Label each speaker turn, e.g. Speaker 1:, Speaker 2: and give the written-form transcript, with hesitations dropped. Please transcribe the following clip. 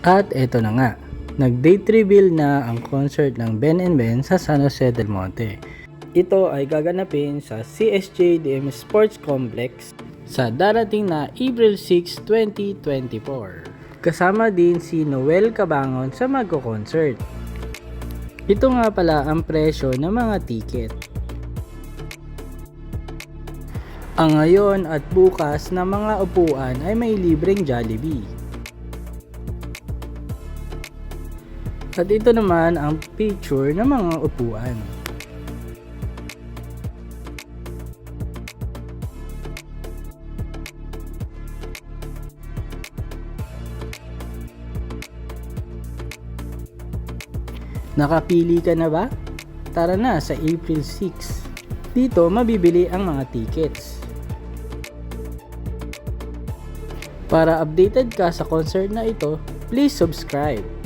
Speaker 1: At eto na nga, nag-date reveal na ang concert ng Ben and Ben sa San Jose del Monte. Ito ay gaganapin sa CSJ-DM Sports Complex sa darating na April 6, 2024. Kasama din si Noel Cabangon sa magko-concert. Ito nga pala ang presyo ng mga ticket. Ang ngayon at bukas na mga upuan ay may libreng Jollibee. At ito naman ang picture ng mga upuan. Nakapili ka na ba? Tara na sa April 6. Dito mabibili ang mga tickets. Para updated ka sa concert na ito, please subscribe.